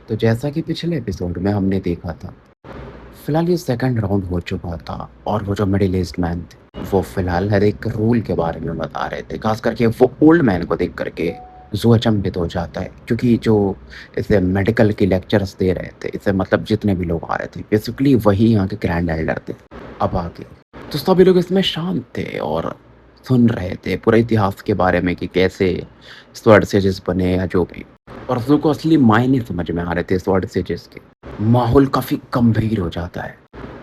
तो जैसा कि पिछले एपिसोड में हमने देखा था, फिलहाल ये सेकंड राउंड हो चुका था और वो जो मिडिल एज्ड मैन थे, वो फिलहाल हर एक रूल के बारे में बता रहे थे। खास करके वो ओल्ड मैन को देख करके ज़ू अचंभित हो जाता है, क्योंकि जो इसे मेडिकल के लेक्चर्स दे रहे थे, इसे मतलब जितने भी लोग आ रहे थे, बेसिकली वही यहाँ के ग्रैंड एल्डर थे। अब आगे तो सभी लोग इसमें शांत थे और सुन रहे थे पूरे इतिहास के बारे में कि कैसे स्वॉर्ड सेजेस बने या जो भी। और ज़ू को असली मायने समझ में आ रहे थे स्वॉर्ड सेजेस के। माहौल काफ़ी गंभीर हो जाता है।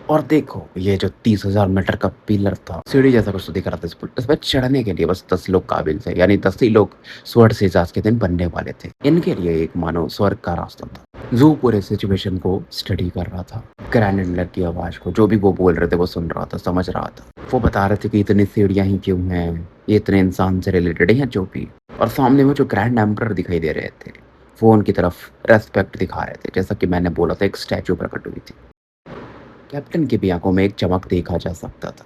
और देखो, ये जो 30,000 मीटर का पिलर था, सीढ़ी जैसा कुछ तो दिख रहा था, इस पे चढ़ने के लिए बस 10 लोग काबिल थे, यानी 10 ही लोग स्वर्ण से आज के दिन बनने वाले थे। इनके लिए एक मानो स्वर्ग का रास्ता था। जू पूरे सिचुएशन को स्टडी कर रहा था। ग्रैंडलर की आवाज को, जो भी वो बोल रहे थे, वो सुन रहा था, समझ रहा था। वो बता रहे थे कि इतनी सीढ़ियां ही क्यों हैं, ये इतने इंसान से रिलेटेड है जो भी। और सामने में जो ग्रैंड एम्परर दिखाई दे रहे थे, वो उनकी तरफ रेस्पेक्ट दिखा रहे थे। जैसा कि मैंने बोला था, एक स्टैचू प्रकट हुई थी। कैप्टन की भी आंखों में एक चमक देखा जा सकता था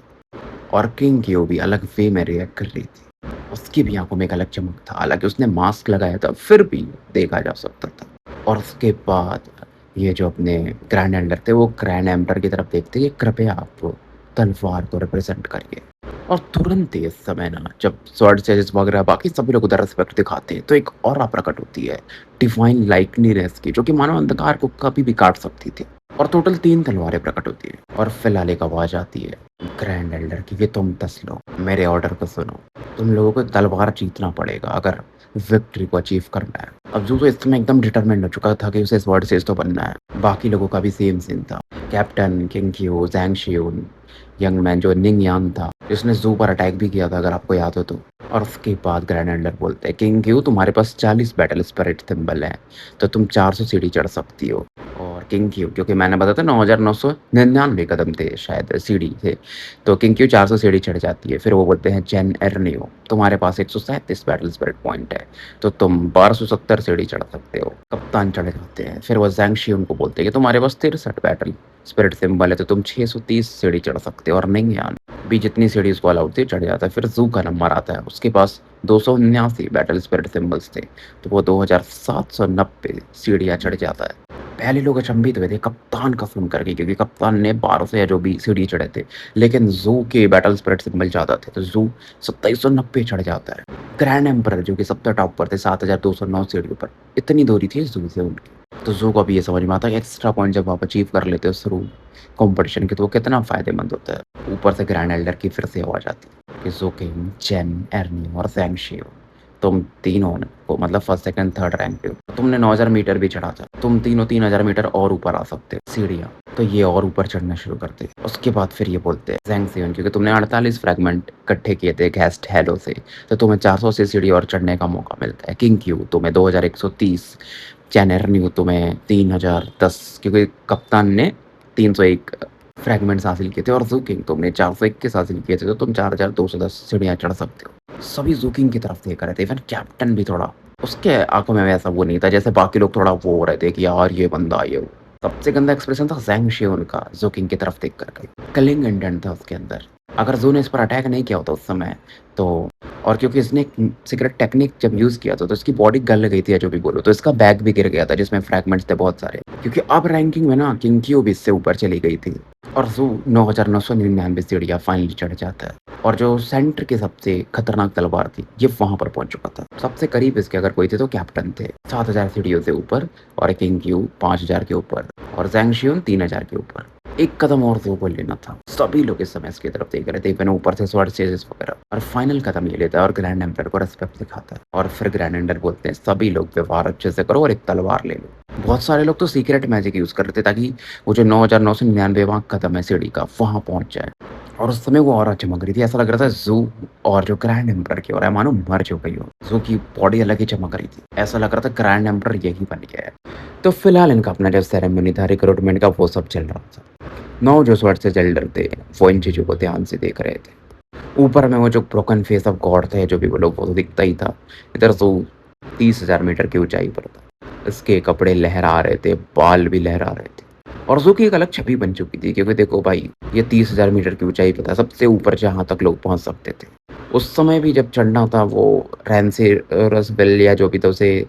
और किंग की भी अलग वे में रिएक्ट कर रही थी। उसकी भी आंखों में एक अलग चमक था, हालांकि उसने मास्क लगाया था, फिर भी देखा जा सकता था। और उसके बाद ये जो अपने ग्रैंड एल्डर थे, वो ग्रैंड एम्पर की तरफ देखते कि कृपया आप तलवार को रिप्रेजेंट करिए। और तुरंत ही इस समय ना, जब स्वॉर्ड सेजेस वगैरह बाकी सभी लोग उधर रिस्पेक्ट दिखाते हैं, तो एक और प्रकट होती है डिवाइन लाइटनीनेस की, जो कि मानव अंधकार को कभी भी काट सकती थी। और टोटल 3 तलवारें प्रकट होती है। और फिलहाल एक आवाज आती है ग्रैंड एल्डर की कि तुम 10 लोग मेरे ऑर्डर को सुनो। तुम लोगों को तलवार जीतना पड़ेगा अगर विक्ट्री को अचीव करना है। अब जो तो इस समय एकदम डिटरमिन्ड हो चुका था कि उसे स्वॉर्ड सेज तो बनना है। बाकी लोगों का भी सेम सीन था। Captain, king Q, जैंग शियून, young man जो निंग यांग था, जिसने जू पर अटैक भी किया था, अगर आपको याद हो तो। और उसके बाद ग्रैंड एल्डर बोलते हैं, किंग क्यू, तुम्हारे पास 40 बैटल स्पिरिट सिंबल है, तो तुम 400 सीढ़ी चढ़ सकती हो। और किंग क्यू, क्योंकि मैंने बताया था 9,999 कदम थे शायद, सीढ़ी थे, तो किंग क्यू 400 सीढ़ी चढ़ जाती है। फिर वो बोलते हैं, जेन एर्नियो, तुम्हारे पास 137 बैटल स्पिरिट पॉइंट है, तो तुम 1270 सीढ़ी चढ़ सकते हो। कप्तान चढ़ जाते हैं। फिर वो जैंग शियून को बोलते हैं कि तुम्हारे पास 63 बैटल स्पिरिट सिंबल है, तो तुम 630 सीढ़ी चढ़ सकते हो। और निंग यान भी जितनी सीढ़ी उसको अलाउड थी चढ़ जाता है। फिर जू का नंबर आता है, उसके पास 279 बैटल स्पिरिट सिंबल्स थे, तो वो 2790 सीढ़ियाँ चढ़ जाता है। पहले लोग अचंभित हुए थे कप्तान का सुन करके, क्योंकि कप्तान ने 1200 या जो भी सीढ़ी चढ़े थे, लेकिन जू के बैटल स्पिरिट सिंबल ज़्यादा थे, तो जू 2790 चढ़ जाता है। ग्रैंड एम्परर जो कि सबसे टॉप पर थे, 7209 सीढ़ियों पर, इतनी दूरी थी जू से उनकी। तो जू को अभी ये समझ में आता है कि एक्स्ट्रा पॉइंट जब आप अचीव कर लेते हो शुरू कॉम्पिटिशन के, तो वो कितना फ़ायदेमंद होता है। ऊपर से ग्रैंड एल्डर की फिर से आवाज़ आती है कि जू किंग, जेन, एर्नी और जैंग शियो, तुम तीनों ने को मतलब फर्स्ट सेकंड थर्ड रैंक पे हो। तुमने 9000 मीटर भी चढ़ा था, तुम तीनों 3000 मीटर और ऊपर आ सकते हो सीढ़ियाँ। तो ये और ऊपर चढ़ना शुरू करते। उसके बाद फिर ये बोलते हैं, जैंग सियोन, क्योंकि तुमने 48 फ्रैगमेंट इकट्ठे किए थे घैस्ट हैलो से, तो तुम्हें 400 से सीढ़ी और चढ़ने का मौका मिलता है। किंग क्यू, तुम्हें 2130, चैनर न्यू तुम्हें 3010, क्योंकि कप्तान ने 301 फ्रैगमेंट्स हासिल किए थे। और जू किंग, तुमने 421 हासिल किए थे, तो तुम 4210 सीढ़ियाँ चढ़ सकते हो। सभी जूकिंग की तरफ देख रहे थे। इवन कैप्टन भी थोड़ा, उसके आंखों में वैसा वो नहीं था जैसे बाकी लोग थोड़ा वो हो रहे थे कि यार ये बंदा, ये वो। सबसे गंदा एक्सप्रेशन था जैंग शियोन का जूकिंग की तरफ देख करके। कलिंग इंटेंट था उसके अंदर। अगर जू ने इस पर अटैक नहीं किया होता उस समय, तो और क्योंकि इसने एक सीक्रेट टेक्निक जब यूज़ किया था, तो इसकी बॉडी गल गई थी या जो भी बोलो, तो इसका बैग भी गिर गया था जिसमें फ्रैगमेंट्स थे बहुत सारे। क्योंकि अब रैंकिंग में ना किंग क्यू भी इससे ऊपर चली गई थी। और जू 9999 सीढ़ियाँ फाइनली चढ़ जाता है। और जो सेंटर की सबसे खतरनाक तलवार थी, ये वहां पर पहुंच चुका था। सबसे करीब इसके अगर कोई थे तो कैप्टन थे, 7000 सीढ़ियों से ऊपर, और किंग क्यू 5000 के ऊपर, और जैंग शियोन 3000 के ऊपर। एक कदम और जू को लेना था। सभी लोग इस समय इसकी तरफ देख रहे थे, इवन ऊपर से स्वॉर्ड सेजेस वगैरह। और फाइनल कदम ये लेता है और ग्रैंड एम्पर को रेस्पेक्ट दिखाता है। और फिर ग्रैंड एम्पर बोलते हैं, सभी लोग व्यवहार अच्छे से करो और एक तलवार ले लो। बहुत सारे लोग तो सीक्रेट मैजिक यूज कर रहे थे ताकि वो जो 9999वां कदम है सीढ़ी का, वहां पहुंच जाए। और उस समय वो और चमक रही थी, ऐसा लग रहा था जू और जो ग्रैंड एम्पर की, और मानो मर चुकी हो। जू की बॉडी अलग ही चमक रही थी, ऐसा लग रहा था ग्रैंड एम्पर यही बन गया है। तो फिलहाल इनका अपना जो सेरेमनी था रिक्रूटमेंट का, वो सब चल रहा था। 9 जो स्वॉर्ड से एल्डर थे, वो इन चीज़ों को ध्यान से देख रहे थे। ऊपर में वो जो ब्रोकन फेस ऑफ गॉड थे, जो भी वो लोग, वो तो दिखता ही था। इधर जू 30,000 मीटर की ऊंचाई पर था। इसके कपड़े लहरा रहे थे, बाल भी लहरा रहे थे। और जू की एक अलग छवि बन चुकी थी, क्योंकि देखो भाई, ये 30,000 मीटर की ऊंचाई पर था, सबसे ऊपर जहाँ तक लोग पहुँच सकते थे। उस समय भी जब चढ़ना था वो रैंसी रसबेल या जो भी था उसे,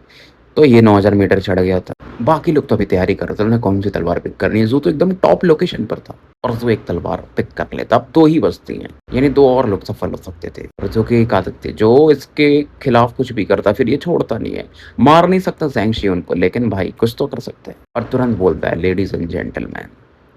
तो ये 9000 मीटर चढ़ गया था। बाकी लोग तो अभी तैयारी कर रहे थे, उन्हें कौन सी तलवार पिक करनी है। ज़ू तो एकदम टॉप लोकेशन पर था और ज़ू एक तलवार पिक कर लेता। अब 2 ही बचती हैं, यानी 2 और लोग सफल हो सकते थे। और ज़ू की एक आदत थी, जो इसके खिलाफ कुछ भी करता फिर ये छोड़ता नहीं है। मार नहीं सकता ज़ैंग शियुन को, लेकिन भाई कुछ तो कर सकते हैं। और तुरंत बोलता है, लेडीज़ एंड जेंटलमैन,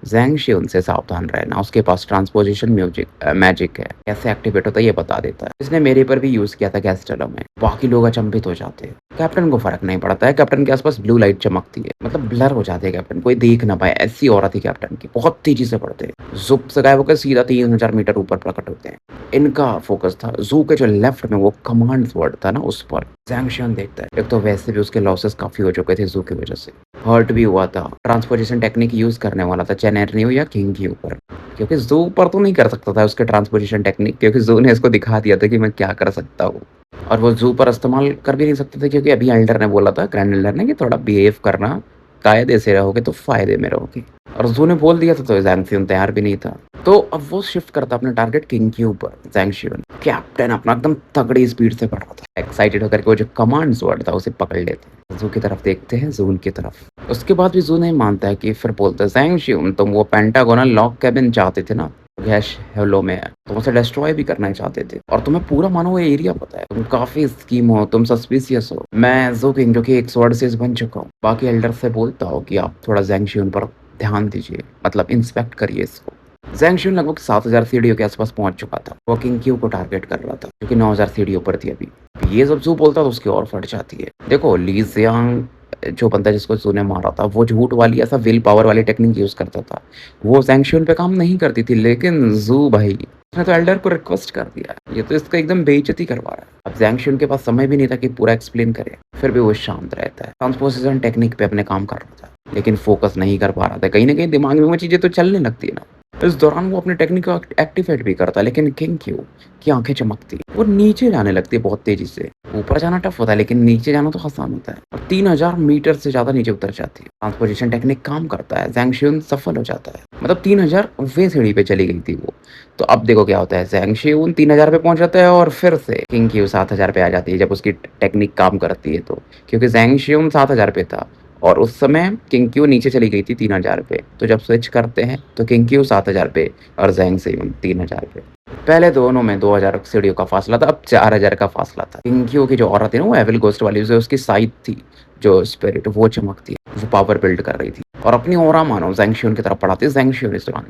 ज़ैंग शियुन से सावधान रहना, उसके पास ट्रांसपोज़िशन मैजिक है। कैसे एक्टिवेट होता है ये बता देता है। इसने मेरे पर भी यूज़ किया था कैस्टेलो में। बाकी लोग अचंभित हो जाते हैं। कैप्टन को फ़र्क नहीं पड़ता है, कैप्टन के आस-पास ब्लू लाइट चमकती है। मतलब ब्लर हो जाते हैं कैप्टन, कोई देख ना पाए, ऐसी ऑरा थी कैप्टन की। बहुत तेज़ी से बढ़ते हैं। ज़ुप से गायब होकर सीधा 3000 मीटर ऊपर प्रकट होते हैं। इनका फ़ोकस था ज़ू के जो लेफ्ट में वो कमांड वर्ड था ना उस पर। ज़ैंग शियुन देखता है, एक तो वैसे भी उसके लॉसेस काफ़ी हो चुके थे ज़ू की वज़ह से। हर्ट भी हुआ था। ट्रांसपोज़िशन टेक्निक यूज़ करने वाला था चेनैरियो या किंग के ऊपर। क्योंकि ज़ू पर तो नहीं कर सकता था उसके ट्रांसपोज़िशन टेक्निक, क्योंकि ज़ू ने इसको दिखा दिया था कि मैं क्या कर सकता हूँ। और वो ज़ू पर इस्तेमाल कर भी नहीं सकते थे, क्योंकि अभी एल्डर ने बोला था, ग्रैंड एल्डर ने, कि थोड़ा बिहेव करना, कायदे से रहोगे तो फ़ायदे में रहोगे। और ज़ू ने बोल दिया था तो ज़ैंग शियुन तैयार भी नहीं था। तो अब वो शिफ्ट करता अपना टारगेट किंग के ऊपर। ज़ैंग शियुन कैप्टन अपना एकदम तगड़ी स्पीड से बढ़ रहा था। एक्साइटेड होकर के वो जो कमांड्स वर्ड था उसे पकड़ लेते हैं। ज़ू की तरफ देखते हैं, ज़ू उनकी तरफ। उसके बाद भी ज़ू नहीं मानता है, कि फिर बोलता है, ज़ैंग शियुन तुम वो पेंटागोनल लॉक केबिन चाहते थे ना, गैस हेलो में है, तुम उसे डिस्ट्रॉय भी करना चाहते थे, और तुम्हें पूरा मानो वो एरिया पता है, तुम काफी स्कीम हो, तुम सस्पिशियस हो। मैं ज़ू किंग जो कि एक स्वॉर्ड सेज बन चुका हूँ, बाकी एल्डर से बोलता हूँ कि आप थोड़ा ज़ैंग शियुन पर ध्यान दीजिए, मतलब इंस्पेक्ट करिए इसको। ज़ैंग शियुन लगभग 7000 सीढ़ियों के आसपास पहुंच चुका था। वो किंग क्यू को टारगेट कर रहा था, क्योंकि 9000 सीढ़ियों पर थी अभी। ये जब ज़ू बोलता तो उसकी और फट जाती है। देखो ली ज़ियांग जो बंदा जिसको ज़ू ने मारा था, वो झूठ वाली ऐसा विल पावर वाली टेक्निक यूज़ करता था। वो ज़ैंग शियुन पे काम नहीं करती थी, लेकिन ज़ू भाई, उसने तो एल्डर को रिक्वेस्ट कर दिया है। ये तो इसका एकदम बेइज्जती करवा रहा है। अब ज़ैंग शियुन के पास समय भी नहीं था कि पूरा एक्सप्लेन करे, फिर भी वो शांत रहता है। ट्रांसपोजिशन टेक्निक पे अपने काम कर रहा था, लेकिन फोकस नहीं कर पा रहा था। कहीं न कहीं दिमाग में वो चीज़ें तो चलने लगती है ना। इस दौरान वो अपने टेक्निक को एक्टिवेट भी करता है, लेकिन किंग क्यू की आंखें चमकती, वो नीचे जाने लगती है बहुत तेजी से। ऊपर जाना टफ होता है, लेकिन नीचे जाना तो आसान होता है। और 3000 मीटर से ज्यादा नीचे उतर जाती है। ट्रांसपोजिशन टेक्निक काम करता है, ज़ैंग शियुन सफल हो जाता है। मतलब 3000 वे सीढ़ी पे चली गई थी वो। तो अब देखो क्या होता है, ज़ैंग शियुन 3000 पे पहुंच जाता है, और फिर से किंग क्यू 7000 पे आ जाती है जब उसकी टेक्निक काम करती है तो। क्योंकि ज़ैंग शियुन 7000 पे था, और उस समय किंग क्यू नीचे चली गई थी 3000 पे। तो जब स्विच करते हैं तो किंग क्यू 7000 पे और ज़ैंग शियुन 3000 पे। पहले दोनों में 2000 सीढ़ियों का फासला था, अब 4000 का फासला था। किंग क्यू की जो औरत है ना, वो एविल गोस्ट वाली, जो उसकी साइड थी, जो स्पिरिट वो चमकती है, वो पावर बिल्ड कर रही थी, और अपनी ऑरा मानो ज़ैंग शियुन की तरफ बढ़ाती है। ज़ैंग शियुन इस दौरान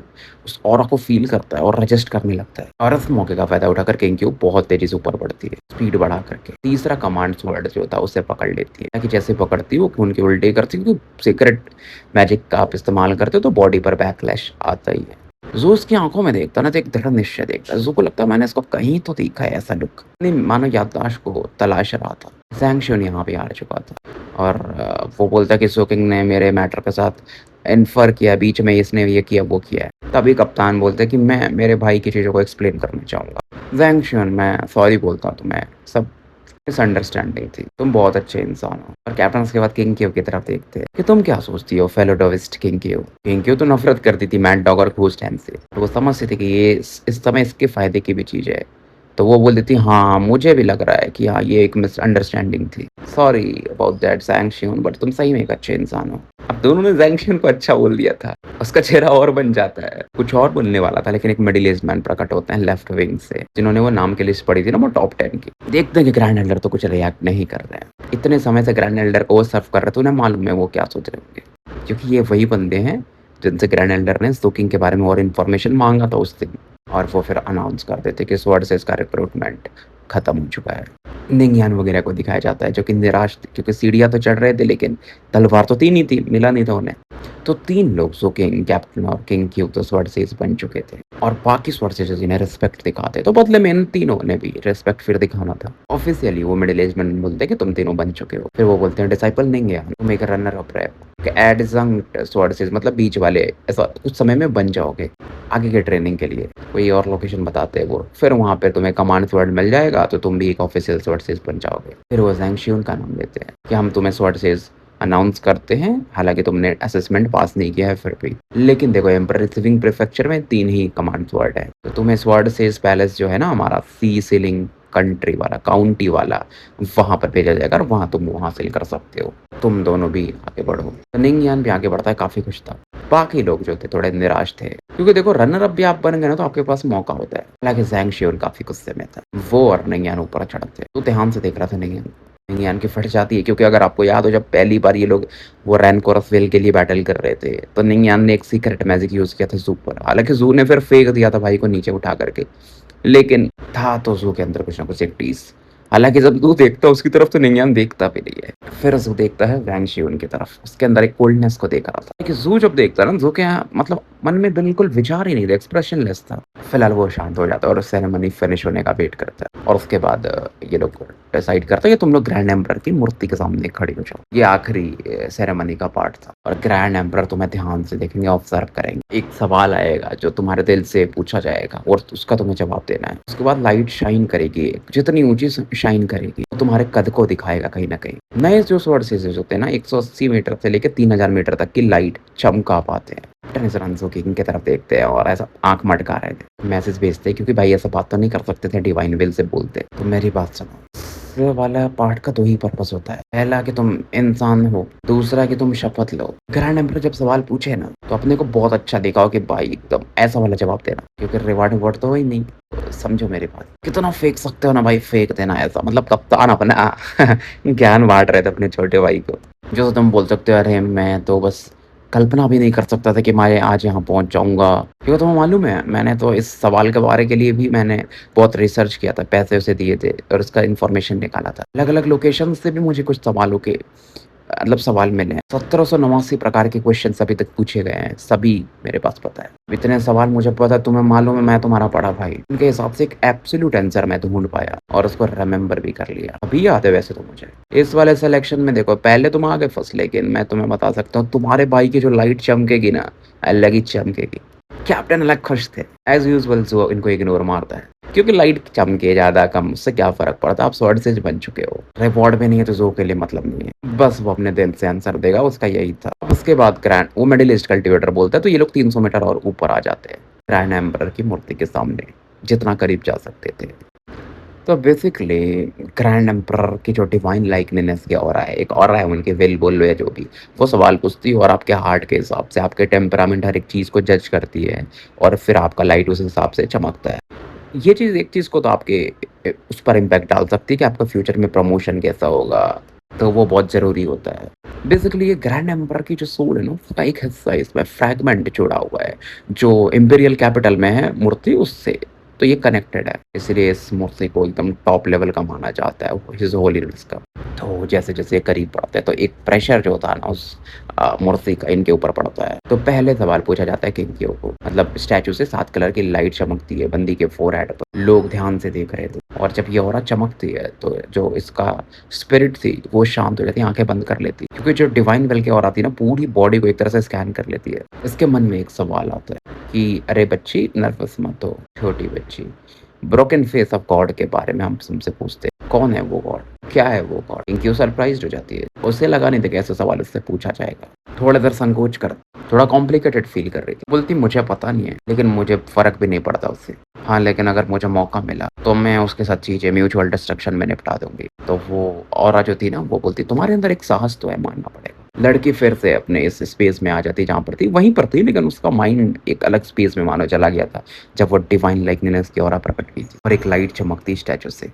उस ऑरा को फील करता है और रजिस्ट करने लगता है, और इस मौके का फायदा उठाकर किंग क्यू बहुत तेजी से ऊपर बढ़ती है, स्पीड बढ़ा करके। तीसरा कमांड वर्ड जो था उसे पकड़ लेती है, कि जैसे पकड़ती है वो खून के उल्टे करती है, क्योंकि सीक्रेट मैजिक का आप इस्तेमाल करते हो तो बॉडी पर बैकलैश आता ही है। ज़ू उसकी आंखों में देखता ना, तो एक दृढ़ निश्चय देखता है। ज़ू को लगता है मैंने इसको कहीं तो देखा है ऐसा लुक। अपनी मानो याददाश्त को तलाश रहा था। ज़ैंग शियुन यहाँ पे आ चुका था, और वो बोलता है कि ज़ू किंग ने मेरे मैटर के साथ इन्फर किया, बीच में इसने ये किया वो किया है। तभी कप्तान बोलते हैं कि मैं मेरे भाई की चीज़ों को एक्सप्लेन करना चाहूँगा। ज़ैंग शियुन, मैं सॉरी बोलता हूँ तुम्हें, सब मिसअंडरस्टैंडिंग थी, तुम बहुत अच्छे इंसान हो। और कैप्टन उसके बाद किंग क्यू की तरफ देखते हैं कि तुम क्या सोचती हो फेलो डोविस्ट किंग क्यू। किंग क्यू तो नफरत करती थी मैड डॉग और घूस टैन से, तो वो समझती थी कि ये इस समय इसके फायदे की भी चीज़ है। तो वो बोल देती, हाँ मुझे भी लग रहा है कि हाँ ये एक मिसअंडरस्टैंडिंग थी, sorry about that Zhang Xiyun, but तुम सही में एक अच्छे इंसान हो। अब दोनों ने ज़ैंग शियुन को अच्छा बोल दिया था, उसका चेहरा और बन जाता है। कुछ और बोलने वाला था, लेकिन एक मिडिल एज मैन प्रकट होते हैं लेफ्ट विंग से, जिन्होंने वो नाम की लिस्ट पढ़ी थी ना, वो टॉप 10 की। देखते हैं कि ग्रैंड एल्डर तो कुछ रिएक्ट नहीं कर रहे हैं। इतने समय से ग्रैंड एल्डर को वो सर्व कर रहे थे, उन्हें मालूम है वो क्या सोच रहे होंगे, क्योंकि ये वही बंदे हैं जिनसे ग्रैंड एल्डर ने ज़ू किंग के बारे में और इन्फॉर्मेशन मांगा था उस दिन। और वो फिर अनाउंस कर देते कि स्वॉर्ड से इसका रिक्रूटमेंट खत्म हो चुका है। निंगयान वगैरह को दिखाया जाता है, जो कि निराश थे, क्योंकि सीढ़ियाँ तो चढ़ रहे थे, लेकिन तलवार तो 3 ही थी, मिला नहीं था उन्हें। तो 3 लोग, ज़ू किंग, कैप्टन और किंग क्यू, तो स्वॉर्ड सेज बन चुके थे, और बाकी स्वॉर्ड सेज इन्हें रिस्पेक्ट दिखाते, तो बदले में इन तीनों ने भी रिस्पेक्ट फिर दिखाना था। ऑफिशियली वो मिडिल एज मैन बोलते हैं कि तुम तीनों बन चुके हो। फिर वो बोलते हैं, डिसाइपल निंगयान, तुम एक रनर अप रहे हो, एडजंक्ट स्वॉर्ड सेज मतलब बीच वाले, ऐसा कुछ समय में बन जाओगे आगे के ट्रेनिंग के लिए। कोई और लोकेशन बताते हैं वो, फिर वहाँ पे तुम्हें कमांड स्वॉर्ड मिल जाएगा, तो तुम भी एक ऑफिशियल स्वॉर्ड सेज बन जाओगे। फिर वो ज़ैंग शियुन का नाम लेते हैं कि हम तुम्हें स्वॉर्ड सेज अनाउंस करते हैं, हालांकि तुमने असेसमेंट पास नहीं किया है फिर भी। लेकिन देखो, एम्परर रिसीविंग प्रीफेक्चर में 3 ही कमांड वर्ड है, तो तुम्हें स्वॉर्ड सेज पैलेस जो है ना हमारा सी सीलिंग कंट्री वाला, काउंटी वाला, वहाँ पर भेजा जाएगा और वहाँ तुम वो हासिल कर सकते हो। तुम दोनों भी आगे बढ़ो। तो निंग यान भी आगे बढ़ता है, काफ़ी खुश था। बाकी लोग जो थे थोड़े निराश थे, क्योंकि देखो रनर अप भी आप बन गए ना तो आपके पास मौका होता है। हालाँकि ज़ैंग शियून काफ़ी गुस्से में था। वो और निंग यान ऊपर चढ़ते। तो ध्यान से देख रहा था निंग यान। निंग यान की फट जाती है, क्योंकि अगर आपको याद हो जब पहली बार ये लोग वो रैनकोरस व्हेल के लिए बैटल कर रहे थे, तो निंग यान ने एक सीक्रेट मैजिक यूज़ किया था ज़ू पर। हालाँकि ज़ू ने फिर फेंक दिया था भाई को नीचे उठा कर के। लेकिन था तो ज़ू के अंदर कुछ ना कुछ एक टीस। हालाँकि जब ज़ू देखता है उसकी तरफ तो निंग देखता भी नहीं है। फिर ज़ू देखता है वैंग शियून की तरफ, उसके अंदर एक कोल्डनेस को देख रहा था। कि ज़ू जब देखता है ना, ज़ू के यहाँ मतलब मन में बिल्कुल विचार ही नहीं था, एक्सप्रेशनलेस था। फिलहाल वो शांत हो जाता है और सेरेमनी फिनिश होने का वेट करता है। और उसके बाद ये लोग डिसाइड करते हैं कि तुम लोग ग्रैंड एम्परर की मूर्ति के सामने खड़े हो जाओ। ये आखिरी सेरेमनी का पार्ट था और ग्रैंड एम्परर तुम्हें ध्यान से देखेंगे, ऑब्जर्व करेंगे। एक सवाल आएगा जो तुम्हारे दिल से पूछा जाएगा और उसका तुम्हें जवाब देना है। उसके बाद लाइट शाइन करेगी, जितनी ऊंची शाइन करेगी वो तुम्हारे कद को दिखाएगा कहीं ना कहीं। नए जो सोर्सेज होते हैं ना, 180 मीटर से लेकर 3000 मीटर तक की लाइट चमका पाते हैं। टेनिस किंग की तरफ देखते हैं और ऐसा आंख मटका रहे थे, मैसेज भेजते हैं, क्योंकि भाई ऐसा बात तो नहीं कर सकते थे, डिवाइन विल से बोलते। तो मेरी बात सुनो, ये वाला पार्ट का दो ही पर्पस होता है। पहला कि तुम इंसान हो, दूसरा कि तुम शपथ लो। ग्रैंड एम्परर जब सवाल पूछे ना तो अपने को बहुत अच्छा दिखाओ कि भाई एकदम ऐसा वाला जवाब देना, क्योंकि रिवार्ड तो ही नहीं। तो समझो मेरी बात, कितना फेंक सकते हो ना भाई, फेंक देना ऐसा, मतलब कप्तान अपना ज्ञान बांट रहे थे अपने छोटे भाई को। जो तुम बोल सकते हो अरे मैं तो बस कल्पना भी नहीं कर सकता था कि मैं आज यहाँ पहुँच जाऊँगा। क्योंकि तुम्हें मालूम है मैंने तो इस सवाल के बारे के लिए भी मैंने बहुत रिसर्च किया था, पैसे उसे दिए थे और इसका इन्फॉर्मेशन निकाला था। अलग-अलग लोकेशन से भी मुझे कुछ सवालों के मतलब सवाल मिले हैं। 1789 प्रकार के क्वेश्चंस अभी तक पूछे गए हैं, सभी मेरे पास पता है। इतने सवाल मुझे पता है, तुम्हें मालूम है मैं तुम्हारा बड़ा भाई। उनके हिसाब से एक एब्सोल्यूट आंसर मैं ढूँढ पाया और उसको रिमेंबर भी कर लिया। अभी याद है वैसे तो मुझे। इस वाले सिलेक्शन में देखो पहले तुम आ गए फर्स्ट, लेकिन मैं तुम्हें बता सकता हूँ तुम्हारे भाई की जो लाइट चमकेगी ना, अलग ही चमकेगी। कैप्टन अलग खुश थे। एज़ यूजुअल जो इनको इग्नोर मारता है, क्योंकि लाइट चमके ज़्यादा कम उससे क्या फ़र्क पड़ता है, आप स्वॉर्ड बन चुके हो। रिवॉर्ड भी नहीं है तो ज़ो के लिए मतलब नहीं है। बस वो अपने दिल से आंसर देगा, उसका यही था। उसके बाद ग्रैंड वो मेडलिस्ट कल्टीवेटर बोलता है तो ये लोग 300 मीटर और ऊपर आ जाते हैं ग्रैंड एम्परर की मूर्ति के सामने, जितना करीब जा सकते थे। तो बेसिकली ग्रैंड एम्परर की जो डिवाइन लाइकनेस की ऑरा है, एक ऑरा है उनकी, विल बोल लो या जो भी, वो सवाल पूछती है और आपके हार्ट के हिसाब से, आपके टेम्परामेंट हर एक चीज़ को जज करती है और फिर आपका लाइट उस हिसाब से चमकता है। ये चीज़ एक चीज़ को तो आपके उस पर इम्पैक्ट डाल सकती है कि आपका फ्यूचर में प्रमोशन कैसा होगा, तो वो बहुत ज़रूरी होता है। बेसिकली ये ग्रैंड एम्परर की जो सोल है ना, उसका एक हिस्सा इसमें फ्रैगमेंट जुड़ा हुआ है, जो इम्पीरियल कैपिटल में है मूर्ति उससे, तो ये कनेक्टेड है। इसलिए इस मूर्ति को एकदम टॉप लेवल का माना जाता है, हिज होलीनेस का। तो जैसे-जैसे ये करीब बढ़ते हैं तो एक प्रेशर जो होता है ना उस मूर्ति का इनके ऊपर पड़ता है। तो पहले सवाल पूछा जाता है किंग के ऊपर, मतलब स्टैचू से 7 कलर की लाइट चमकती है बंदी के फोरहेड पर। लोग ध्यान से देख रहे थे और जब ये ऑरा चमकती है तो जो इसका स्पिरिट थी वो शांत हो जाती है, आँखें बंद कर लेती है। क्योंकि जो डिवाइन वेल की ऑरा थी ना पूरी बॉडी को एक तरह से स्कैन कर लेती है। इसके मन में एक सवाल आता है कि अरे बच्ची नर्वस मत हो, छोटी बच्ची। ब्रोकन फेस ऑफ गॉड के बारे में हम तुमसे पूछते हैं, कौन है वो गॉड? क्या है वो गॉड? क्योंकि सरप्राइज़्ड हो जाती है। उसे लगा नहीं था कि ऐसा सवाल उससे पूछा जाएगा। थोड़ा देर संकोच कर, थोड़ा कॉम्प्लिकेटेड फ़ील कर रही थी। बोलती मुझे पता नहीं है, लेकिन मुझे फ़र्क भी नहीं पड़ता उससे। हाँ, लेकिन अगर मुझे मौका मिला तो मैं उसके साथ चीज़ें म्यूचुअल डिस्ट्रक्शन में निपटा दूँगी। तो वो ऑरा जो थी ना वो बोलती तुम्हारे अंदर एक साहस तो है, मानना पड़ेगा। लड़की फिर से अपने इस स्पेस में आ जाती जहाँ पर थी, वहीं पर थी लेकिन उसका माइंड एक अलग स्पेस में मानो चला गया था, जब वो डिवाइन लाइकनेस की ऑरा प्रकट की थी और एक लाइट चमकती स्टैचू से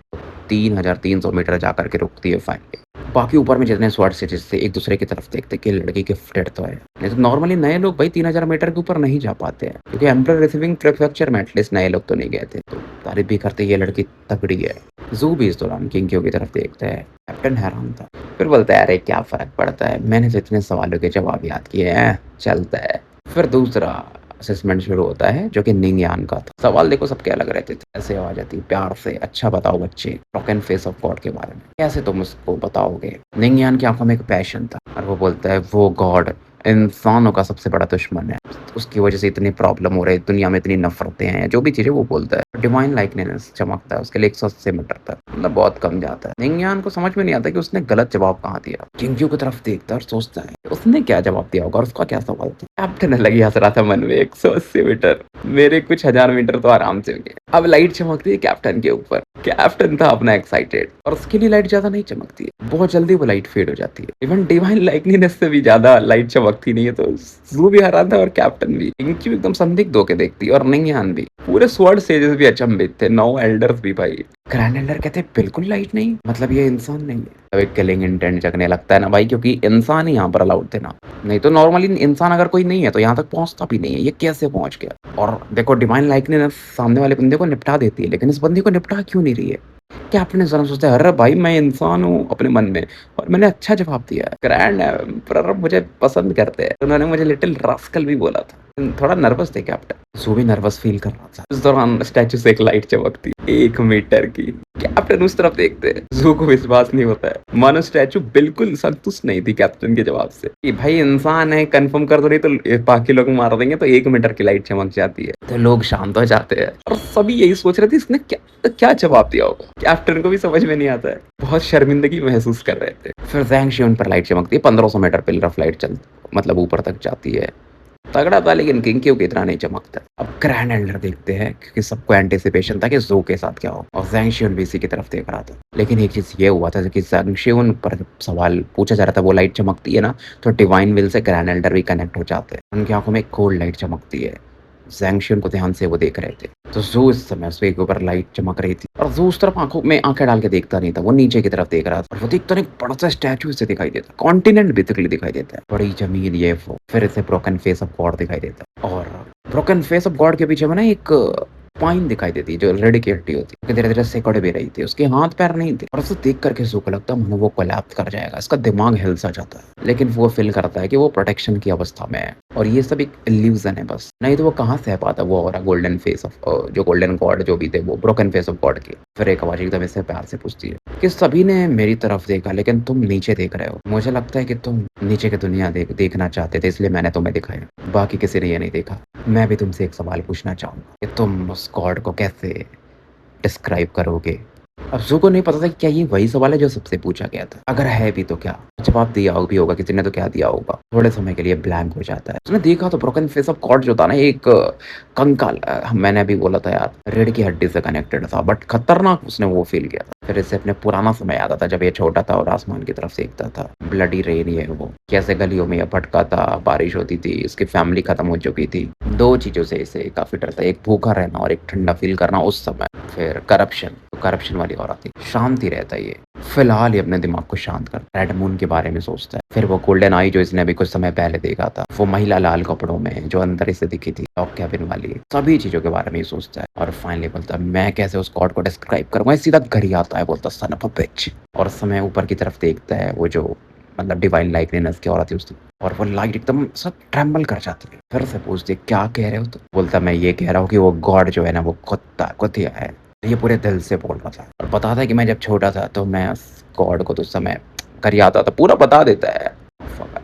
3300 मीटर जाकर के रुकती है फाइनली। बाकी ऊपर में जितने स्वॉर्ड से जिससे एक दूसरे की तरफ देखते कि लड़की गिफ्टेड तो है। नहीं तो नॉर्मली नए लोग भाई 3000 मीटर के ऊपर नहीं जा पाते हैं, क्योंकि एम्परर रिसीविंग प्रीफेक्चर में एटलीस्ट नए लोग तो नहीं गए थे। तो तारीफ भी करते ये लड़की तगड़ी है। ज़ू भी इस दौरान किंग की तरफ देखता है। कैप्टन हैरान था, फिर बोलता है अरे क्या फ़र्क पड़ता है, मैंने तो इतने सवालों के जवाब याद किए हैं, चलता है। फिर दूसरा असेसमेंट शुरू होता है जो कि निंग यान का था। सवाल देखो सबके अलग रहते थे। ऐसे आवाज़ आती प्यार से, अच्छा बताओ बच्चे ब्रोकन फेस ऑफ गॉड के बारे में, कैसे तुम उसको बताओगे? निंग यान की आंखों में एक पैशन था और वो बोलता है वो गॉड इंसानों का सबसे बड़ा दुश्मन है, उसकी वजह से इतनी प्रॉब्लम हो रही है, दुनिया में इतनी नफरतें हैं, जो भी चीज़ें वो बोलता है। डिवाइन लाइकनेस चमकता है उसके लिए 180 मीटर तक, मतलब बहुत कम जाता है। निंग यान को समझ में नहीं आता कि उसने गलत जवाब कहाँ दिया। किंग की तरफ देखता है और सोचता है उसने क्या जवाब दिया होगा और उसका क्या सवाल था। कैप्टन अलग ही हंस रहा था मन में, 180 मीटर, मेरे कुछ 1000 मीटर तो आराम से हो गए। अब लाइट चमकती है कैप्टन के ऊपर। कैप्टन था अपना एक्साइटेड और उसके लिए लाइट ज़्यादा नहीं चमकती है। बहुत जल्दी वो लाइट फेड हो जाती है। इवन डिवाइन लाइटनीनेस से भी ज़्यादा लाइट चमकती नहीं है, तो ज़ू भी हैरान था और कैप्टन भी। इनकी भी एकदम संदिग्ध होके देखती है और निंगयान भी। पूरे स्वॉर्ड सेजेस भी अचंभित थे, 9 एल्डर्स भी भाई। ग्रैंड एल्डर कहते हैं बिल्कुल लाइट नहीं, मतलब ये इंसान नहीं है। अब एक किलिंग इंटेंट जगने लगता है ना भाई, क्योंकि इंसान ही यहाँ पर अलाउड थे ना। नहीं तो नॉर्मली इंसान अगर कोई नहीं है तो यहाँ तक पहुँचता भी नहीं है। ये कैसे पहुँच गया? और देखो डिवाइन लाइटनेस सामने वाले बंदे को निपटा देती है, लेकिन इस बंदे को निपटा क्यों नहीं रही है? कैप्टन ज़रा सोचता है, अरे भाई मैं इंसान हूँ अपने मन में, और मैंने अच्छा जवाब दिया है। ग्रैंड एम्परर मुझे पसंद करते हैं। उन्होंने मुझे लिटिल रास्कल भी बोला था। थोड़ा नर्वस थे कैप्टन। जो भी नर्वस फील कर रहा था। इस दौरान स्टैचू से एक लाइट चमकती, 1 मीटर की। कैप्टन उस तरफ देखते हैं। जू को विश्वास नहीं होता है। मानो स्टैचू बिल्कुल संतुष्ट नहीं थी कैप्टन के जवाब से कि भाई इंसान है, कंफर्म कर दो, नहीं तो बाकी लोग मार देंगे। तो 1 मीटर की लाइट चमक जाती है तो लोग शांत हो जाते हैं। और सभी यही सोच रहे थे इसने क्या क्या जवाब दिया होगा। कैप्टन को भी समझ में नहीं आता है। बहुत शर्मिंदगी महसूस कर रहे थे। फिर जैंग शियोन पर लाइट चमकती है। 1500 मीटर पिलर ऑफ लाइट चल मतलब ऊपर तक जाती है। तगड़ा था, लेकिन किंग की इतना नहीं चमकता। अब ग्रैंड एल्डर देखते हैं, क्योंकि सबको एंटिसिपेशन था कि ज़ू के साथ क्या हो, और ज़ैंग शियोन भी इसी की तरफ देख रहा था। लेकिन एक चीज़ ये हुआ था कि ज़ैंग शियोन पर जब सवाल पूछा जा रहा था, वो लाइट चमकती है ना, तो divine will say grand Elder भी कनेक्ट हो जाते हैं। उनकी आंखों में एक कोल्ड लाइट चमकती है। ज़ैंग शियोन को ध्यान से वो देख रहे थे। तो ज़ू इस समय उसके ऊपर लाइट चमक रही थी, और ज़ू उस तरफ आंखों में आंखें डाल के देखता नहीं था। वो नीचे की तरफ देख रहा था, और वो देखता एक बड़ा सा स्टैचू से दिखाई देता, कॉन्टिनेंट बेसिकली दिखाई देता है, बड़ी जमीन ये वो। फिर इसे ब्रोकन फेस ऑफ गॉड दिखाई देता है, और ब्रोकन फेस ऑफ गॉड के पीछे में ना एक पाइन दिखाई देती है जो रेड की हड्डी होती है, धीरे धीरे सिकुड़ भी रही थी। उसके हाथ पैर नहीं थे, और उसे देख करके जू को लगता मानो वो कोलैप्स कर जाएगा। इसका दिमाग हिल सा जाता है, लेकिन वो फील करता है कि वो प्रोटेक्शन की अवस्था में है, और ये सब एक इल्यूजन है बस। नहीं तो वो कहाँ सह पाता वो, और गोल्डन फेस ऑफ जो गोल्डन गॉड जो भी थे, वो ब्रोकन फेस ऑफ गॉड की। फिर एक आवाज एकदम इससे प्यार से पूछती है कि सभी ने मेरी तरफ देखा, लेकिन तुम नीचे देख रहे हो। मुझे लगता है कि तुम नीचे की दुनिया देखना चाहते थे, इसलिए मैंने तुम्हें दिखाया। बाकी किसी ने ये नहीं देखा। मैं भी तुमसे एक सवाल पूछना चाहूंगा कि तुम उस गॉड को कैसे डिस्क्राइब करोगे? अब जू को नहीं पता था कि क्या ये वही सवाल है जो सबसे पूछा गया था। अगर है भी तो क्या जवाब दिया भी होगा, किसी ने तो क्या दिया होगा। थोड़े समय के लिए ब्लैंक हो जाता है। उसने देखा तो ब्रोकन फेस ऑफ गॉड जो था ना, एक कंकाल, मैंने अभी बोला था यार, रीढ़ की हड्डी से कनेक्टेड था, बट खतरनाक उसने वो फील किया था। फिर इससे अपने पुराना समय याद आता, जब ये छोटा था और आसमान की तरफ देखता था। ब्लडी रेन ये वो, कैसे गलियों में ये भटका था, बारिश होती थी, इसकी फैमिली खत्म हो चुकी थी। 2 चीजों से इसे काफी डर था, एक भूखा रहना और एक ठंडा फील करना उस समय। फिर करप्शन, तो करप्शन वाली और आती, शांति रहता है ये। फिलहाल ये अपने दिमाग को शांत कर रेड मून के बारे में सोचता है। फिर वो गोल्डन आई जो इसने अभी कुछ समय पहले देखा था, वो महिला लाल कपड़ों में जो अंदर इसे दिखी थी, लॉक कैबिन वाली, सभी चीजों के बारे में ही सोचता है। और फाइनली बोलता है, मैं कैसे उस गॉड को डिस्क्राइब करूंगा। सीधा घर ही आता है, बोलता सन ऑफ अ बिच। और समय ऊपर की तरफ देखता है, वो जो मतलब डिवाइन लाइटनेस की औरत थी उसकी, और वो लाइट एकदम सब ट्रेम्बल कर जाती है। फिर से पूछती है, क्या कह रहे हो? तो बोलता, मैं ये कह रहा हूँ कि वो गॉड जो है ना, वो कुतिया है। ये पूरे दिल से बोल रहा था, और बताता है कि मैं जब छोटा था तो मैं उस गॉड को तो उस समय घर ही आता था। पूरा बता देता है,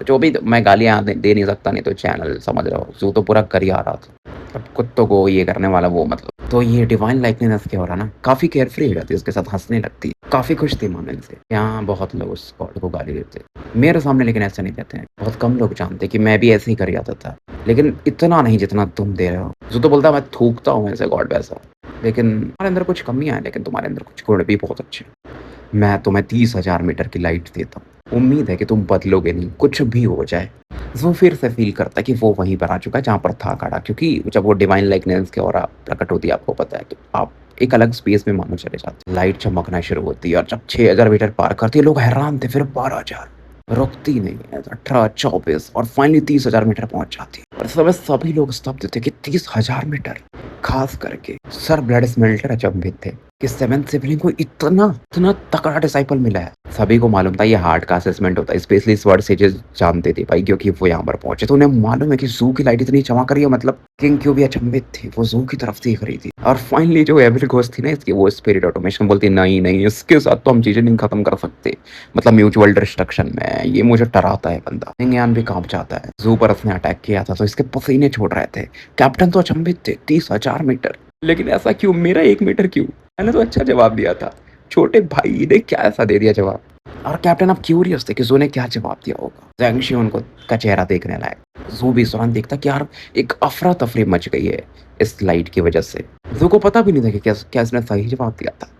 जो भी। मैं गालियाँ दे नहीं सकता, नहीं तो चैनल समझ रहा हो। जो तो पूरा कर ही आ रहा था। अब कुत्तों को ये करने वाला वो, मतलब तो ये डिवाइन लाइटनेस क्या हो रहा ना, काफी केयरफ्री हो जाती है, उसके साथ हंसने लगती है। काफी खुश थी मानो इनसे। यहाँ बहुत लोग उस गॉड को गाली देते मेरे सामने, लेकिन ऐसा नहीं देते हैं। बहुत कम लोग जानते कि मैं भी ऐसे ही कर जाता था, लेकिन इतना नहीं जितना तुम दे रहे हो। जो तो बोलता मैं थूकता हूँ ऐसे गॉड वैसा, लेकिन तुम्हारे अंदर कुछ कमियां हैं, लेकिन तुम्हारे अंदर कुछ गुण भी बहुत अच्छे हैं। मैं तुम्हें 30,000 मीटर की लाइट देता हूँ, उम्मीद है कि तुम बदलोगे नहीं, कुछ भी हो जाए। वो फिर से फील करता है कि वो वहीं पर आ चुका है जहाँ पर था खड़ा, क्योंकि जब वो डिवाइन लाइकनेस के और प्रकट होती है, आपको पता है, तो आप एक अलग स्पेस में मानो चले जाते हैं। लाइट चमकना शुरू होती है, और जब 6,000 मीटर पार करती है, लोग हैरान थे। फिर 12,000, रुकती नहीं है, 18, 24, और फाइनली 30,000 मीटर पहुंच जाती है। और समय सभी लोग स्तब्ध थे कि 30,000 मीटर, खास करके सर ब्लड स्मेल्टर अचंभित थे कि 7th सिबलिंग को इतना इतना तगड़ा डिसाइपल मिला है। सभी को मालूम था ये हार्ट का असेसमेंट होता है, स्पेशली इस वर्ड सेजेस जानते थे भाई, क्योंकि वो यहाँ पर पहुंचे। तो उन्हें मालूम है कि जू की लाइट इतनी चमक रही है, मतलब किंग क्यों भी अचंभित थी, वो जू की तरफ देख रही थी। और फाइनली जो एविल घोस्ट थी ना इसकी, वो स्पिरिट ऑटोमेशन बोलती, नहीं नहीं, इसके साथ तो हम चीजें नहीं खत्म कर सकते, मतलब म्यूचुअल डिस्ट्रक्शन में ये मुझे डराता है बंदा। निंगयान भी कांप जाता है। जू पर उसने अटैक किया था तो इसके पसीने छोड़ रहे थे। कैप्टन तो अचंभित थे, 30,000 मीटर, लेकिन ऐसा क्यों, मेरा 1 मीटर क्यों? मैंने तो अच्छा जवाब दिया था। छोटे भाई ने क्या ऐसा दे दिया जवाब? और कैप्टन अब क्यूरियस थे कि जू ने क्या जवाब दिया होगा। ज़ैंग शियोन का चेहरा देखने लायक। जू भी इस दौरान देखता कि यार एक अफरा तफरी मच गई है इस लाइट की वजह से। ज़ू को पता भी नहीं था कि क्या क्या इसने सही जवाब दिया था।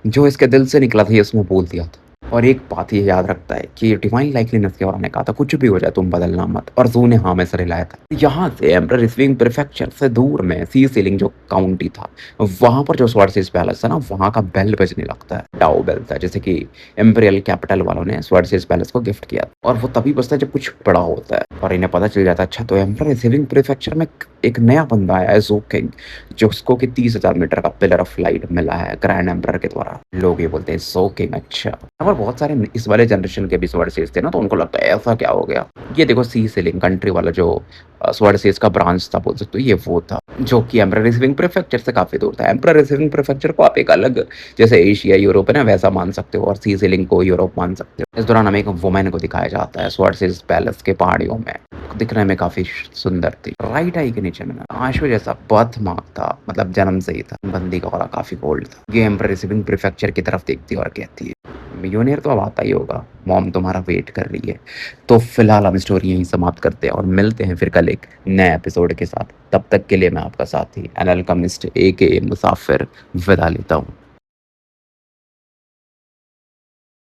जो इसके दिल से निकला था ये उसने बोल दिया था। और एक बात ये याद रखता है कि डिवाइन लाइकलीनेस के बारे में कहा था, कुछ भी हो जाए तुम बदलना मत, और ज़ू ने हाँ में सर हिलाया था। यहाँ से एम्परर स्विंग प्रीफेक्चर से दूर में सी सीलिंग जो काउंटी था, वहाँ पर जो स्वर्डसेस पैलेस है ना, वहाँ का बेल बजने लगता है, डाओ बेल था, जैसे कि इम्पीरियल कैपिटल वालों ने स्वर्डसेस पैलेस को गिफ्ट किया, और वो तभी बजता है जब कुछ बड़ा होता है और इन्हें पता चल जाता है अच्छा तो एम्परर स्विंग प्रीफेक्चर में एक नया बंदा आया है, ज़ू किंग, जो उसको कि 30,000 मीटर का पिलर ऑफ लाइट मिला है ग्रैंड एम्परर के द्वारा। लोग ये बोलते हैं ज़ू किंग अच्छा। और बहुत सारे इस वाले जनरेशन के भी स्वर्डसेस थे ना, तो उनको लगता है ऐसा क्या हो गया। ये देखो सी सीलिंग कंट्री वाला जो स्वर्डसेस का ब्रांच था बोल सकते हो, ये वो था जो कि एम्परर रिसीविंग प्रीफेक्चर से काफ़ी दूर था। एम्परर रिसीविंग प्रीफेक्चर को आप एक अलग, जैसे एशिया यूरोप है ना, वैसा मान सकते हो, और सी सीलिंग को यूरोप मान सकते हो। इस दौरान हमें एक वुमेन को दिखाया जाता है स्वर्डसेस पैलेस के पहाड़ियों में, दिखने में काफ़ी सुंदर थी। राइट आई के नीचे में ना आंसू जैसा बर्थ मार्क था, मतलब जन्म से ही था। बंदी का और काफ़ी गोल्ड था। ये एम्परर रिसीविंग प्रीफेक्चर की तरफ देखती है और कहती है मिलियनेयर तो अब आता ही होगा, मॉम तुम्हारा वेट कर रही है। तो फिलहाल हम स्टोरी यहीं समाप्त करते हैं और मिलते हैं फिर कल एक नए एपिसोड के साथ। तब तक के लिए मैं आपका साथी एनालकमिस्ट ए के मुसाफिर विदा लेता हूँ।